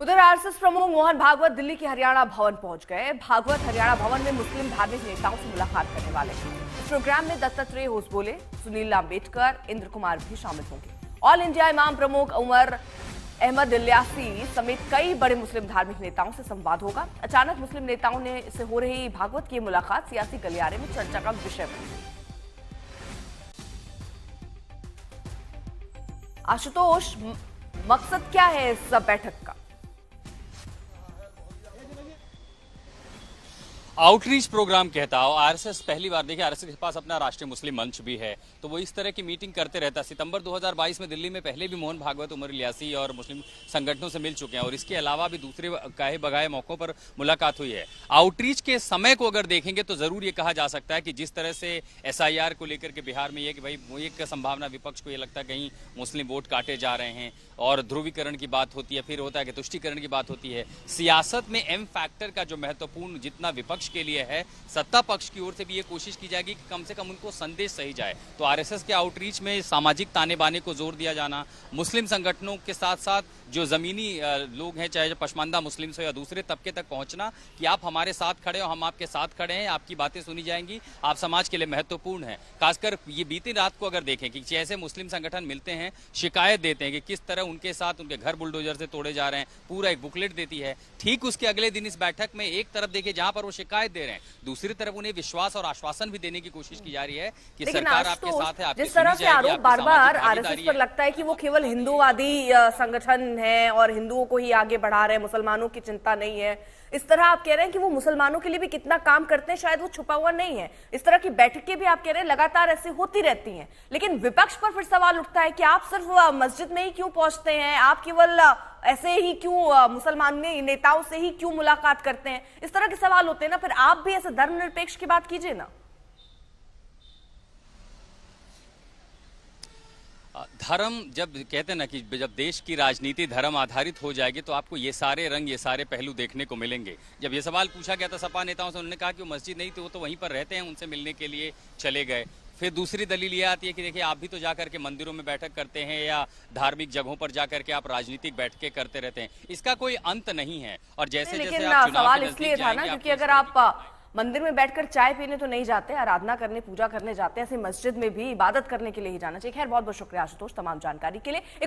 उधर आरएसएस प्रमुख मोहन भागवत दिल्ली के हरियाणा भवन पहुंच गए। भागवत हरियाणा भवन में मुस्लिम धार्मिक नेताओं से मुलाकात करने वाले हैं। इस प्रोग्राम में दत्तात्रेय होसबोले, सुनील लांबेडकर, इंद्र कुमार भी शामिल होंगे। ऑल इंडिया इमाम प्रमुख उमर अहमद इल्यासी समेत कई बड़े मुस्लिम धार्मिक नेताओं से संवाद होगा। अचानक मुस्लिम नेताओं से हो रही भागवत की मुलाकात सियासी गलियारे में चर्चा का विषय बनी। आशुतोष, मकसद क्या है इस बैठक का? आउटरीच प्रोग्राम कहता हो आरएसएस। पहली बार देखिए, आरएसएस के पास अपना राष्ट्रीय मुस्लिम मंच भी है, तो वो इस तरह की मीटिंग करते रहता है। सितंबर 2022 में दिल्ली में पहले भी मोहन भागवत, उमर इल्यासी और मुस्लिम संगठनों से मिल चुके हैं और इसके अलावा भी दूसरे काहे बगाए मौकों पर मुलाकात हुई है। आउटरीच के समय को अगर देखेंगे तो जरूर ये कहा जा सकता है कि जिस तरह से एसआईआर को लेकर के बिहार में ये कि भाई एक संभावना विपक्ष को ये लगता है कहीं मुस्लिम वोट काटे जा रहे हैं और ध्रुवीकरण की बात होती है, फिर होता है कि तुष्टीकरण की बात होती है। सियासत में एम फैक्टर का जो महत्वपूर्ण जितना विपक्ष के लिए है, सत्ता पक्ष की ओर से भी ये कोशिश की जाएगी कि कम से कम उनको संदेश सही जाए। तो आरएसएस के आउटरीच में सामाजिक ताने बाने को जोर दिया जाना, मुस्लिम संगठनों के साथ साथ जो जमीनी लोग हैं, चाहे पशमानदा मुस्लिम हो या दूसरे तबके तक पहुंचना कि आप हमारे साथ खड़े हो, हम आपके साथ खड़े हैं, आपकी बातें सुनी जाएंगी, आप समाज के लिए महत्वपूर्ण है। खासकर ये बीती रात को अगर देखें कि जैसे मुस्लिम संगठन मिलते हैं, शिकायत देते हैं कि किस तरह उनके साथ उनके घर बुलडोजर से तोड़े जा रहे हैं, पूरा एक बुकलेट देती है। ठीक उसके अगले दिन इस बैठक में एक तरफ देखिए जहां पर वो शिकायत दे रहे हैं, दूसरी तरफ उन्हें विश्वास और आश्वासन भी देने की कोशिश की जा रही है कि सरकार आपके साथ है, आपकी जिस तरह से आरोप बार बार आरएसएस पर लगता है कि वो केवल हिंदूवादी संगठन है और हिंदुओं को ही आगे बढ़ा रहे हैं, मुसलमानों की चिंता नहीं है। इस तरह आप कह रहे हैं कि वो मुसलमानों के लिए भी कितना काम करते हैं, शायद वो छुपा हुआ नहीं है। इस तरह की बैठकें भी आप कह रहे हैं लगातार ऐसी होती रहती हैं, लेकिन विपक्ष पर फिर सवाल उठता है कि आप सिर्फ मस्जिद में ही क्यों पहुंचते हैं, आप केवल ऐसे ही क्यों मुसलमान नेताओं से ही क्यों मुलाकात करते हैं। इस तरह के सवाल होते हैं ना, फिर आप भी ऐसे धर्मनिरपेक्ष की बात कीजिए ना। धर्म जब कहते हैं ना कि जब देश की राजनीति धर्म आधारित हो जाएगी तो आपको ये सारे रंग, ये सारे पहलू देखने को मिलेंगे। जब ये सवाल पूछा गया था सपा नेताओं से, उन्होंने कहा कि वो मस्जिद नहीं थी, वो तो वहीं पर रहते हैं, उनसे मिलने के लिए चले गए। फिर दूसरी दलील ये आती है कि देखिए आप भी तो जाकर के मंदिरों में बैठक करते हैं या धार्मिक जगहों पर जाकर के आप राजनीतिक बैठकें करते रहते हैं, इसका कोई अंत नहीं है। और जैसे जैसे आप सवाल इसलिए था ना क्योंकि अगर आप मंदिर में बैठकर चाय पीने तो नहीं जाते, आराधना करने, पूजा करने जाते हैं, ऐसे मस्जिद में भी इबादत करने के लिए ही जाना चाहिए। खैर, बहुत बहुत शुक्रिया आशुतोष तमाम जानकारी के लिए।